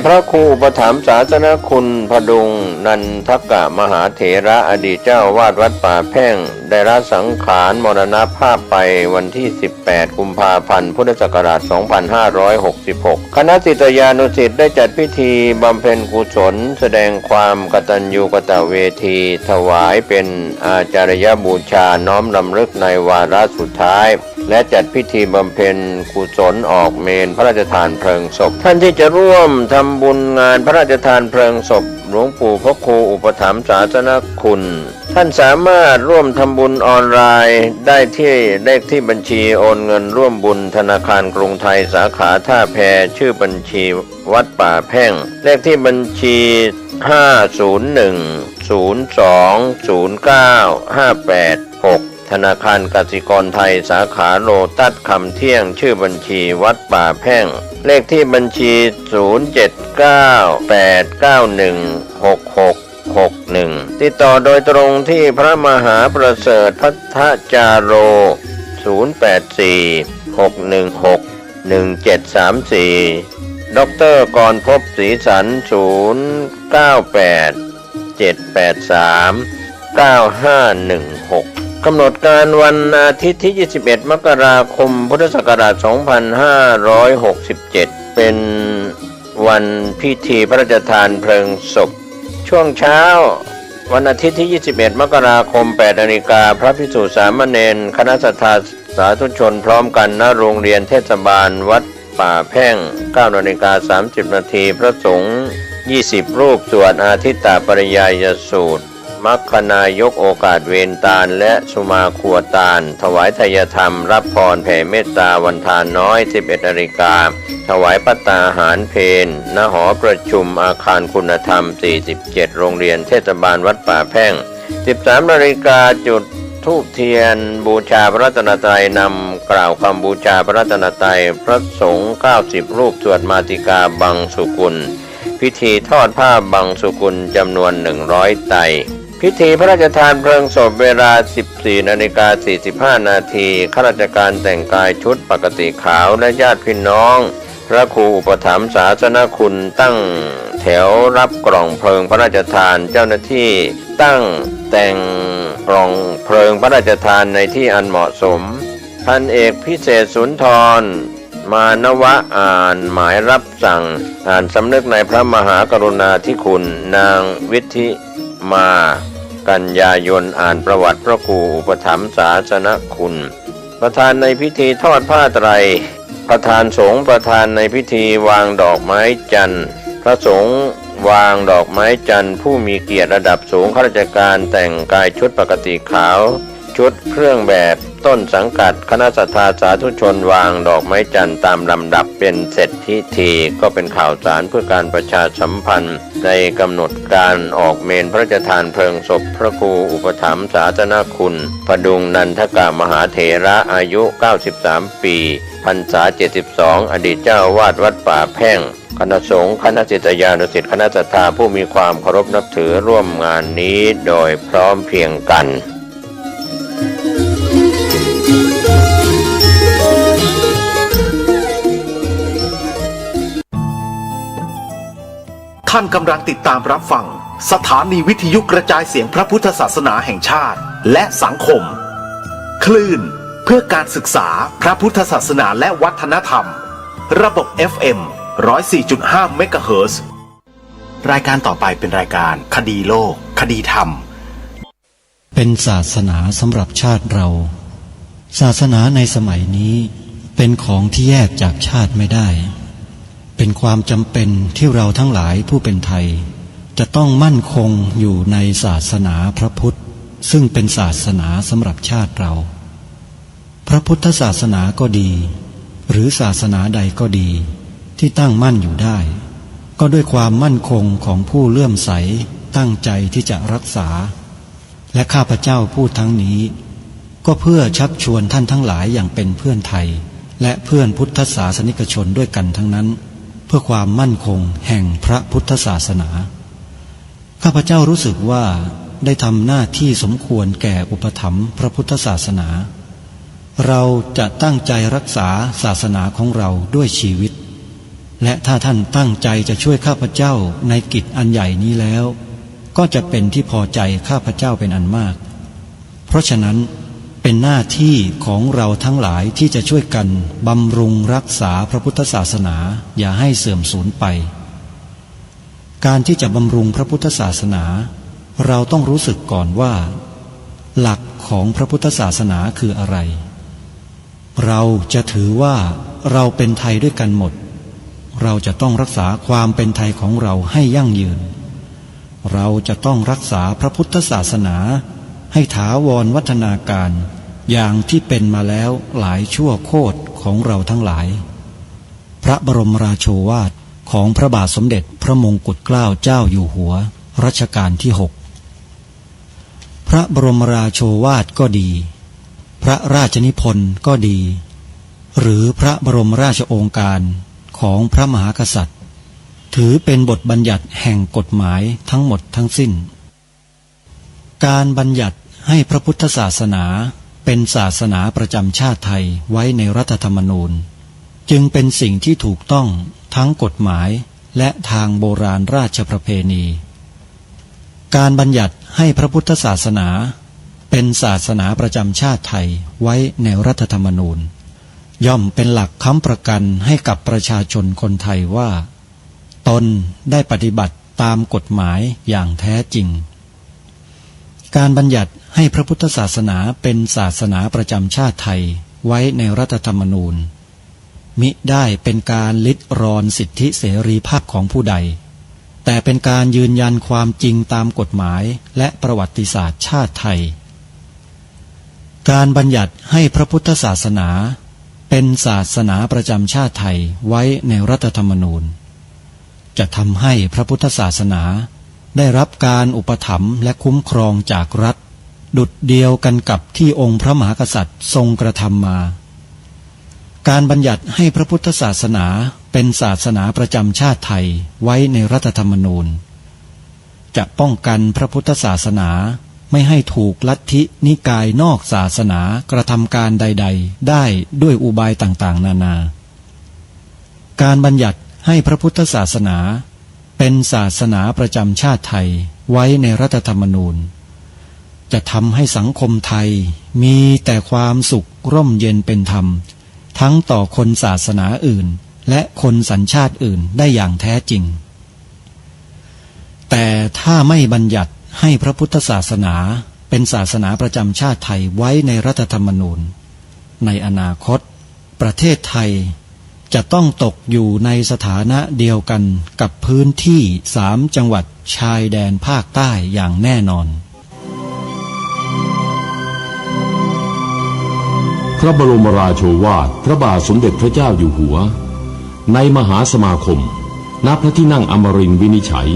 พระครูอุปถัมภ์ศาสนคุณพดุงนันทกะมหาเถระอดีตเจ้าวาดวัดป่าแพ่งได้ละสังขารมรณภาพไปวันที่ 18 กุมภาพันธ์ พุทธศักราช 2566 คณะศิษยานุศิษย์ได้จัดพิธีบำเพ็ญกุศลแสดงความกตัญญูกตเวทีถวายเป็นอาจารยบูชาน้อมรำลึกในวาระสุดท้ายและจัดพิธีบำเพ็ญกุศลออกเมรุพระราชทานเพลิงศพท่านที่จะร่วมทำบุญงานพระราชทานเพลิงศพหลวงปู่พระครูอุปถัมภ์ศาสนคุณท่านสามารถร่วมทำบุญออนไลน์ได้ที่เลขที่บัญชีโอนเงินร่วมบุญธนาคารกรุงไทยสาขาท่าแพชื่อบัญชีวัดป่าแพ่งเลขที่บัญชี501020958ธนาคารกสิกรไทยสาขาโลตัสคำเที่ยงชื่อบัญชีวัดป่าแพ่งเลขที่บัญชี0798916661ติดต่อโดยตรงที่พระมหาประเสริฐพัทธจาโร0846161734ดร.กรภพศรีสัน0987839516กำหนดการวันอาทิตย์ที่ 21 มกราคม พุทธศักราช 2567 เป็นวันพิธีพระราชทานเพลิงศพช่วงเช้าวันอาทิตย์ที่ 21 มกราคม 8 นาฬิกาพระภิกษุสามเณรคณะศรัทธาสาธุชนพร้อมกันณโรงเรียนเทศบาลวัดป่าแพ่ง 9 นาฬิกา 30 นาทีพระสงฆ์ 20 รูปสวดอาทิตตปริยายสูตรมัคคณายกโอกาสเวรตาลและสุมาครัวตาลถวายทายธรรมรับพรแผ่เมตตาวันทานน้อย 11 นาฬิกาถวายภัตตาหารเพลณหอประชุมอาคารคุณธรรม 47 โรงเรียนเทศบาลวัดป่าแพ่ง 13 นาฬิกาจุดธูปเทียนบูชาพระรัตนตรัยนำกล่าวคำบูชาพระรัตนตรัยพระสงฆ์ 90 รูปสวดมาติกาบังสุกุลพิธีทอดผ้าบังสุกุลจำนวน 100 ไตรพิธีพระราชทานเพลิงศพเวลา 14:45 นาทีข้าราชการแต่งกายชุดปกติขาวและญาติพี่น้องพระครูอุปถัมภ์ศาสนคุณตั้งแถวรับกล่องเพลิงพระราชทานเจ้าหน้าที่ตั้งแต่งกล่องเพลิงพระราชทานในที่อันเหมาะสมพันเอกพิเศษสุนทรมานวะอ่านหมายรับสั่งอ่านสำนึกในพระมหากรุณาธิคุณนางวิธิมากันยายนอ่านประวัติพระครูอุปถัมภ์ศาสนคุณประธานในพิธีทอดผ้าไตรประธานสงฆ์ประธานในพิธีวางดอกไม้จันทร์พระสงฆ์วางดอกไม้จันทร์ผู้มีเกียรติระดับสูงข้าราชการแต่งกายชุดปกติขาวชุดเครื่องแบบต้นสังกัดคณะศรัทธาสาธุชนวางดอกไม้จันทร์ตามลำดับเป็นเสร็จพิธีก็เป็นข่าวสารเพื่อการประชาสัมพันธ์ในกำหนดการออกเมรุพระราชทานเพลิงศพพระครูอุปถัมภ์ศาสนคุณพดุงนันทกะมหาเถระอายุ 93 ปีพรรษา 72 อดีตเจ้าวาดวัดป่าแพ่งคณะสงฆ์คณะศิษยานุศิษย์คณะศรัทธาผู้มีความเคารพนับถือร่วมงานนี้โดยพร้อมเพรียงกันท่านกำลังติดตามรับฟังสถานีวิทยุกระจายเสียงพระพุทธศาสนาแห่งชาติและสังคมคลื่นเพื่อการศึกษาพระพุทธศาสนาและวัฒนธรรมระบบ FM 104.5 เมกะเฮิรตซ์รายการต่อไปเป็นรายการคดีโลกคดีธรรมเป็นศาสนาสำหรับชาติเราศาสนาในสมัยนี้เป็นของที่แยกจากชาติไม่ได้เป็นความจำเป็นที่เราทั้งหลายผู้เป็นไทยจะต้องมั่นคงอยู่ในศาสนาพระพุทธซึ่งเป็นศาสนาสำหรับชาติเราพระพุทธศาสนาก็ดีหรือศาสนาใดก็ดีที่ตั้งมั่นอยู่ได้ก็ด้วยความมั่นคงของผู้เลื่อมใสตั้งใจที่จะรักษาและข้าพเจ้าพูดทั้งนี้ก็เพื่อชักชวนท่านทั้งหลายอย่างเป็นเพื่อนไทยและเพื่อนพุทธศาสนิกชนด้วยกันทั้งนั้นเพื่อความมั่นคงแห่งพระพุทธศาสนาข้าพเจ้ารู้สึกว่าได้ทำหน้าที่สมควรแก่อุปถัมภ์พระพุทธศาสนาเราจะตั้งใจรักษาศาสนาของเราด้วยชีวิต และถ้าท่านตั้งใจจะช่วยข้าพเจ้าในกิจอันใหญ่นี้แล้วก็จะเป็นที่พอใจข้าพเจ้าเป็นอันมากเพราะฉะนั้นเป็นหน้าที่ของเราทั้งหลายที่จะช่วยกันบำรุงรักษาพระพุทธศาสนาอย่าให้เสื่อมสูญไปการที่จะบำรุงพระพุทธศาสนาเราต้องรู้สึกก่อนว่าหลักของพระพุทธศาสนาคืออะไรเราจะถือว่าเราเป็นไทยด้วยกันหมดเราจะต้องรักษาความเป็นไทยของเราให้ยั่งยืนเราจะต้องรักษาพระพุทธศาสนาให้ถาวรวัฒนาการอย่างที่เป็นมาแล้วหลายชั่วโคตรของเราทั้งหลายพระบรมราโชวาทของพระบาทสมเด็จพระมงกุฎเกล้าเจ้าอยู่หัวรัชกาลที่ 6พระบรมราโชวาทก็ดีพระราชนิพนธ์ก็ดีหรือพระบรมราชโองการของพระมหากษัตริย์ถือเป็นบทบัญญัติแห่งกฎหมายทั้งหมดทั้งสิ้นการบัญญัติให้พระพุทธศาสนาเป็นศาสนาประจำชาติไทยไว้ในรัฐธรรมนูญจึงเป็นสิ่งที่ถูกต้องทั้งกฎหมายและทางโบราณราชประเพณีการบัญญัติให้พระพุทธศาสนาเป็นศาสนาประจำชาติไทยไว้ในรัฐธรรมนูญย่อมเป็นหลักค้ำประกันให้กับประชาชนคนไทยว่าตนได้ปฏิบัติตามกฎหมายอย่างแท้จริงการบัญญัติให้พระพุทธศาสนาเป็นศาสนาประจำชาติไทยไว้ในรัฐธรรมนูญมิได้เป็นการลิดรอนสิทธิเสรีภาพของผู้ใดแต่เป็นการยืนยันความจริงตามกฎหมายและประวัติศาสตร์ชาติไทยการบัญญัติให้พระพุทธศาสนาเป็นศาสนาประจำชาติไทยไว้ในรัฐธรรมนูญจะทำให้พระพุทธศาสนาได้รับการอุปถัมภ์และคุ้มครองจากรัฐดุจเดียวกันกับที่องค์พระมหากษัตริย์ทรงกระทำมาการบัญญัติให้พระพุทธศาสนาเป็นศาสนาประจำชาติไทยไว้ในรัฐธรรมนูญจะป้องกันพระพุทธศาสนาไม่ให้ถูกลัทธินิกายนอกศาสนากระทำการใดๆได้ด้วยอุบายต่างๆนานาการบัญญัติให้พระพุทธศาสนาเป็นศาสนาประจำชาติไทยไว้ในรัฐธรรมนูญจะทำให้สังคมไทยมีแต่ความสุขร่มเย็นเป็นธรรมทั้งต่อคนศาสนาอื่นและคนสัญชาติอื่นได้อย่างแท้จริงแต่ถ้าไม่บัญญัติให้พระพุทธศาสนาเป็นศาสนาประจำชาติไทยไว้ในรัฐธรรมนูญในอนาคตประเทศไทยจะต้องตกอยู่ในสถานะเดียวกันกับพื้นที่3 จังหวัดชายแดนภาคใต้อย่างแน่นอนพระบรมราโชวาทพระบาทสมเด็จพระเจ้าอยู่หัวในมหาสมาคมณพระที่นั่งอมรินทร์วินิจฉัย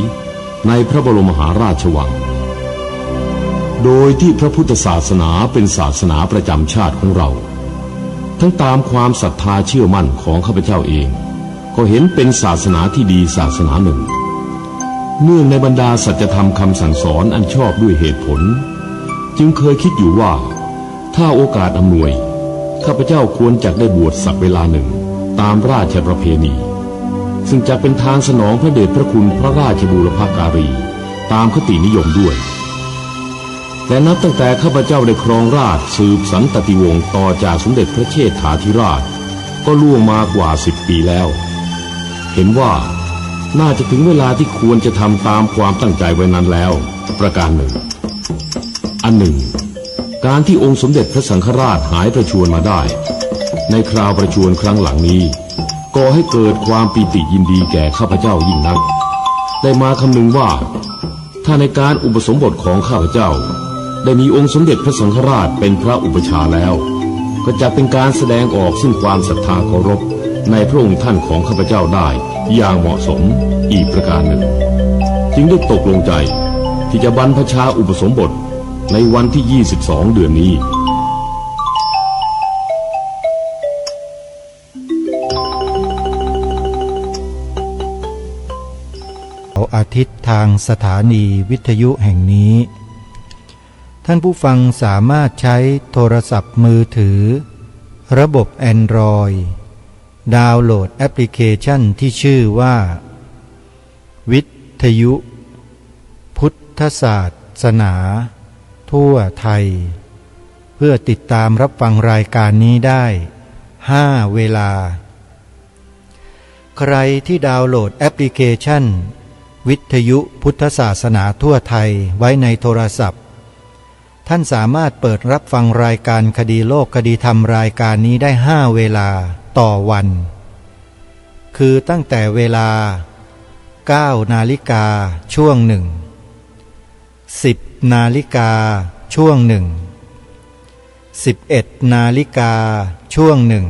ในพระบรมมหาราชวังโดยที่พระพุทธศาสนาเป็นศาสนาประจำชาติของเราทั้งตามความศรัทธาเชื่อมั่นของข้าพเจ้าเองก็เห็นเป็นศาสนาที่ดีศาสนาหนึ่งเนื่องในบรรดาสัจธรรมคำสั่งสอนอันชอบด้วยเหตุผลจึงเคยคิดอยู่ว่าถ้าโอกาสอำนวยข้าพเจ้าควรจักได้บวชสักเวลาหนึ่งตามราชประเพณีซึ่งจะเป็นทางสนองพระเดชพระคุณพระราชบูรพการีตามคตินิยมด้วยและนับตั้งแต่ข้าพเจ้าได้ครองราชสืบสันตติวงศ์ต่อจากสมเด็จพระเชษฐาธิราชก็ล่วงมากว่า10 ปีแล้วเห็นว่าน่าจะถึงเวลาที่ควรจะทำตามความตั้งใจไว้นั้นแล้วประการหนึ่งอันหนึ่งการที่องค์สมเด็จพระสังฆราชหายประชวรมาได้ในคราวประชวรครั้งหลังนี้ก่อให้เกิดความปีติยินดีแก่ข้าพเจ้ายิ่งนักได้มาคำนึงว่าถ้าในการอุปสมบทของข้าพเจ้าได้มีองค์สมเด็จพระสังฆราชเป็นพระอุปชาแล้วก็จะเป็นการแสดงออกซึ่งความศรัทธาเคารพในพระองค์ท่านของข้าพเจ้าได้อย่างเหมาะสมอีกประการหนึ่งจึงได้ตกลงใจที่จะบรรพชาอุปสมบทในวันที่ 22 เดือนนี้อาทิตย์ทางสถานีวิทยุแห่งนี้ท่านผู้ฟังสามารถใช้โทรศัพท์มือถือระบบ Android ดาวน์โหลดแอปพลิเคชันที่ชื่อว่าวิทยุพุทธศาสนาทั่วไทยเพื่อติดตามรับฟังรายการนี้ได้5 เวลาใครที่ดาวน์โหลดแอปพลิเคชันวิทยุพุทธศาสนาทั่วไทยไว้ในโทรศัพท์ท่านสามารถเปิดรับฟังรายการคดีโลกคดีธรรมรายการนี้ได้5 เวลาต่อวันคือตั้งแต่เวลา 9 นาฬิกาช่วงหนึ่ง 10 นาฬิกาช่วงหนึ่ง 11 นาฬิกาช่วงหนึ่ง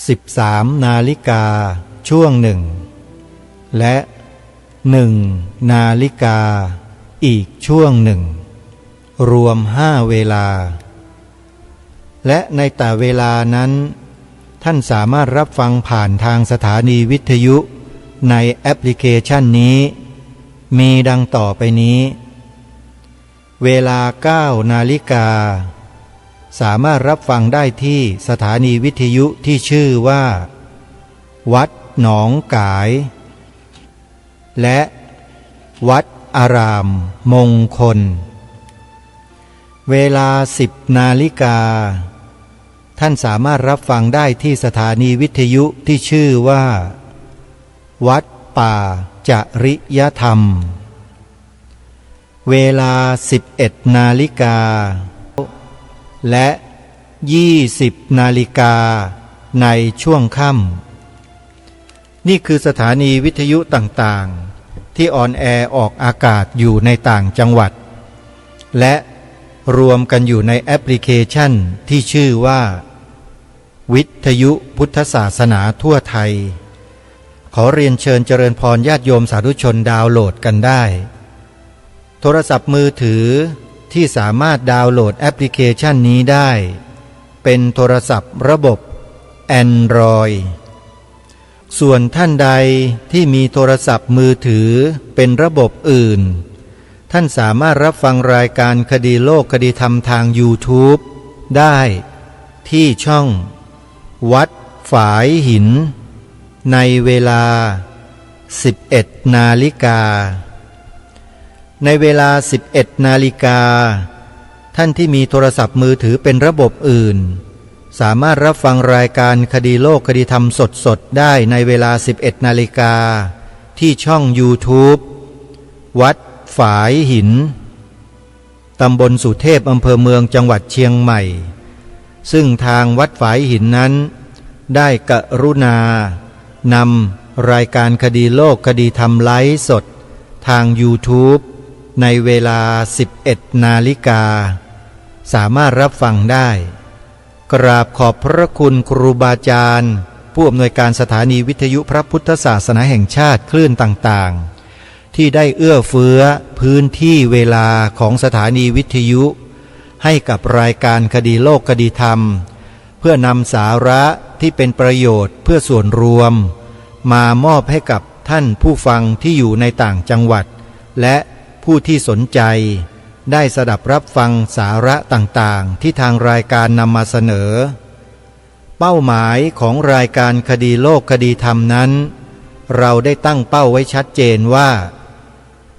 13 นาฬิกาช่วงหนึ่งและ1 นาฬิกาอีกช่วงหนึ่งรวม5 เวลาและในแต่เวลานั้นท่านสามารถรับฟังผ่านทางสถานีวิทยุในแอปพลิเคชันนี้มีดังต่อไปนี้เวลา 9 นาฬิกาสามารถรับฟังได้ที่สถานีวิทยุที่ชื่อว่าวัดหนองกายและวัดอารามมงคลเวลา 10 นาฬิกาท่านสามารถรับฟังได้ที่สถานีวิทยุที่ชื่อว่าวัดป่าจริยธรรมเวลา 11 นาฬิกาและ 20 นาฬิกาในช่วงค่ำนี่คือสถานีวิทยุต่างๆที่ออนแอร์ออกอากาศอยู่ในต่างจังหวัดและรวมกันอยู่ในแอปพลิเคชันที่ชื่อว่าวิทยุพุทธศาสนาทั่วไทยขอเรียนเชิญเจริญพรญาติโยมสาธุชนดาวน์โหลดกันได้โทรศัพท์มือถือที่สามารถดาวน์โหลดแอปพลิเคชันนี้ได้เป็นโทรศัพท์ระบบ Android ส่วนท่านใดที่มีโทรศัพท์มือถือเป็นระบบอื่นท่านสามารถรับฟังรายการคดีโลกคดีธรรมทาง YouTube ได้ที่ช่องวัดฝายหินในเวลา 11 นาฬิกาในเวลา 11 นาฬิกาท่านที่มีโทรศัพท์มือถือเป็นระบบอื่นสามารถรับฟังรายการคดีโลกคดีธรรมสดๆได้ในเวลา 11 นาฬิกาที่ช่อง YouTube วัดฝายหินตำบลสุเทพอำเภอเมืองจังหวัดเชียงใหม่ซึ่งทางวัดฝายหินนั้นได้กรุณานำรายการคดีโลกคดีธรรมไลฟ์สดทาง YouTube ในเวลา 11 นาฬิกาสามารถรับฟังได้กราบขอบพระคุณครูบาอาจารย์ผู้อำนวยการสถานีวิทยุพระพุทธศาสนาแห่งชาติคลื่นต่างๆที่ได้เอื้อเฟื้อพื้นที่เวลาของสถานีวิทยุให้กับรายการคดีโลกคดีธรรมเพื่อนำสาระที่เป็นประโยชน์เพื่อส่วนรวมมามอบให้กับท่านผู้ฟังที่อยู่ในต่างจังหวัดและผู้ที่สนใจได้สดับรับฟังสาระต่างๆที่ทางรายการนำมาเสนอเป้าหมายของรายการคดีโลกคดีธรรมนั้นเราได้ตั้งเป้าไว้ชัดเจนว่า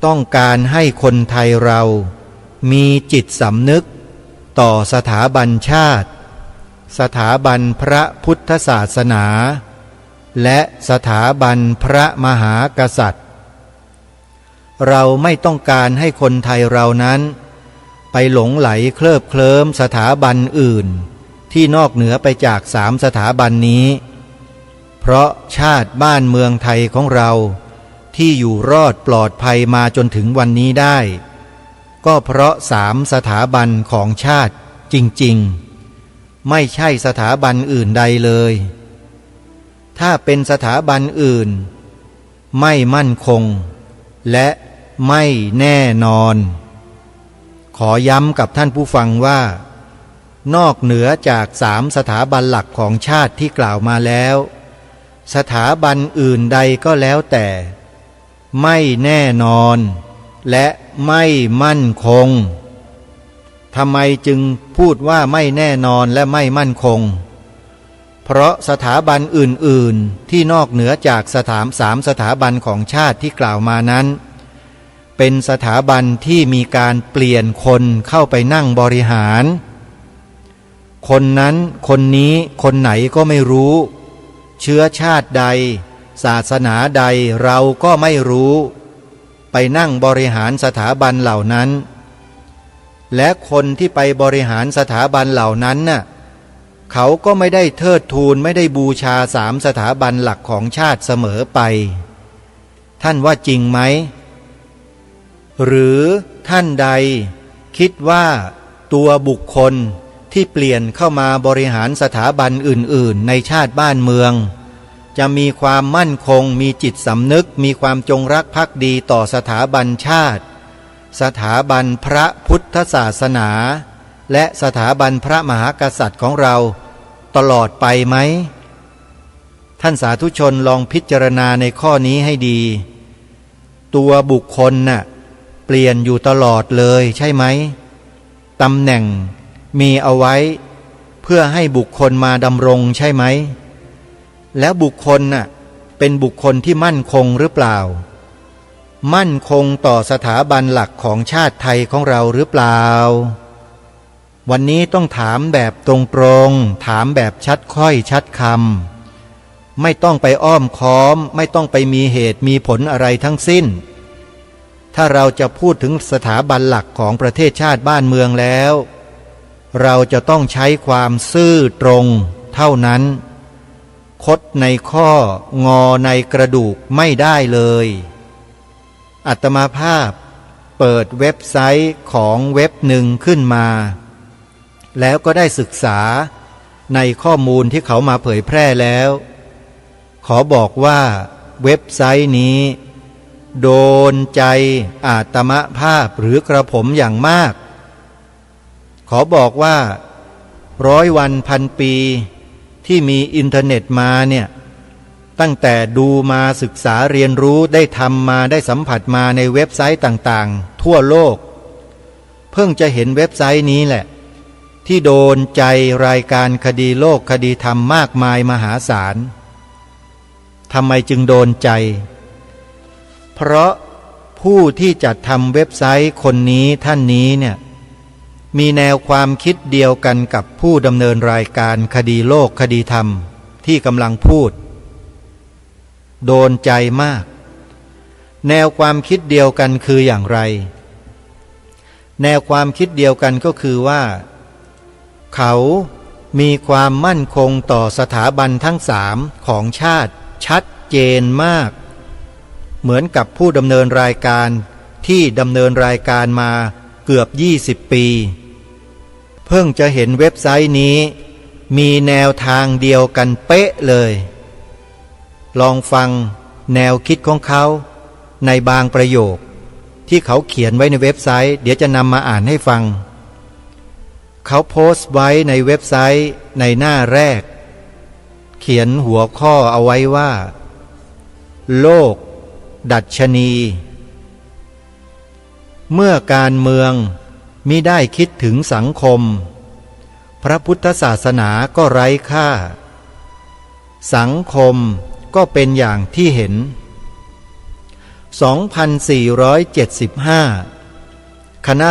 ต้องการให้คนไทยเรามีจิตสำนึกต่อสถาบันชาติสถาบันพระพุทธศาสนาและสถาบันพระมหากษัตริย์เราไม่ต้องการให้คนไทยเรานั้นไปหลงไหลเคลิบเคลิ้มสถาบันอื่นที่นอกเหนือไปจาก3 สถาบันนี้เพราะชาติบ้านเมืองไทยของเราที่อยู่รอดปลอดภัยมาจนถึงวันนี้ได้ก็เพราะ3 สถาบันของชาติจริงๆไม่ใช่สถาบันอื่นใดเลยถ้าเป็นสถาบันอื่นไม่มั่นคงและไม่แน่นอนขอย้ำกับท่านผู้ฟังว่านอกเหนือจาก3 สถาบันหลักของชาติที่กล่าวมาแล้วสถาบันอื่นใดก็แล้วแต่ไม่แน่นอนและไม่มั่นคงทำไมจึงพูดว่าไม่แน่นอนและไม่มั่นคง เพราะสถาบันอื่นๆที่นอกเหนือจากสถาบันของชาติที่กล่าวมานั้นเป็นสถาบันที่มีการเปลี่ยนคนเข้าไปนั่งบริหารคนนั้นคนนี้คนไหนก็ไม่รู้เชื้อชาติใดศาสนาใดเราก็ไม่รู้ไปนั่งบริหารสถาบันเหล่านั้นและคนที่ไปบริหารสถาบันเหล่านั้นน่ะเขาก็ไม่ได้เทิดทูนไม่ได้บูชาสถาบันหลักของชาติเสมอไปท่านว่าจริงไหมหรือท่านใดคิดว่าตัวบุคคลที่เปลี่ยนเข้ามาบริหารสถาบันอื่นๆในชาติบ้านเมืองจะมีความมั่นคงมีจิตสำนึกมีความจงรักภักดีต่อสถาบันชาติสถาบันพระพุทธศาสนาและสถาบันพระมหากษัตริย์ของเราตลอดไปไหมท่านสาธุชนลองพิจารณาในข้อนี้ให้ดีตัวบุคคลน่ะเปลี่ยนอยู่ตลอดเลยใช่ไหมตำแหน่งมีเอาไว้เพื่อให้บุคคลมาดำรงใช่ไหมแล้วบุคคลน่ะเป็นบุคคลที่มั่นคงหรือเปล่ามั่นคงต่อสถาบันหลักของชาติไทยของเราหรือเปล่าวันนี้ต้องถามแบบตรงๆถามแบบชัดค่อยชัดคำไม่ต้องไปอ้อมค้อมไม่ต้องไปมีเหตุมีผลอะไรทั้งสิ้นถ้าเราจะพูดถึงสถาบันหลักของประเทศชาติบ้านเมืองแล้วเราจะต้องใช้ความซื่อตรงเท่านั้นคดในข้องอในกระดูกไม่ได้เลยอาตมาภาพเปิดเว็บไซต์ของเว็บหนึ่งขึ้นมาแล้วก็ได้ศึกษาในข้อมูลที่เขามาเผยแพร่แล้วขอบอกว่าเว็บไซต์นี้โดนใจอาตมาภาพหรือกระผมอย่างมากขอบอกว่า100 วันพันปีที่มีอินเทอร์เน็ตมาเนี่ยตั้งแต่ดูมาศึกษาเรียนรู้ได้ทำมาได้สัมผัสมาในเว็บไซต์ต่างๆทั่วโลกเพิ่งจะเห็นเว็บไซต์นี้แหละที่โดนใจรายการคดีโลกคดีธรรมมากมายมหาศาลทำไมจึงโดนใจเพราะผู้ที่จัดทำเว็บไซต์คนนี้ท่านนี้เนี่ยมีแนวความคิดเดียวกันกับผู้ดำเนินรายการคดีโลกคดีธรรมที่กำลังพูดโดนใจมากแนวความคิดเดียวกันคืออย่างไรแนวความคิดเดียวกันก็คือว่าเขามีความมั่นคงต่อสถาบันทั้ง3ของชาติชัดเจนมากเหมือนกับผู้ดำเนินรายการที่ดำเนินรายการมาเกือบ20 ปีเพิ่งจะเห็นเว็บไซต์นี้มีแนวทางเดียวกันเป๊ะเลยลองฟังแนวคิดของเขาในบางประโยคที่เขาเขียนไว้ในเว็บไซต์เดี๋ยวจะนำมาอ่านให้ฟังเขาโพสต์ไว้ในเว็บไซต์ในหน้าแรกเขียนหัวข้อเอาไว้ว่าโลกดัชนีเมื่อการเมืองมิได้คิดถึงสังคมพระพุทธศาสนาก็ไร้ค่าสังคมก็เป็นอย่างที่เห็น 2475 คณะ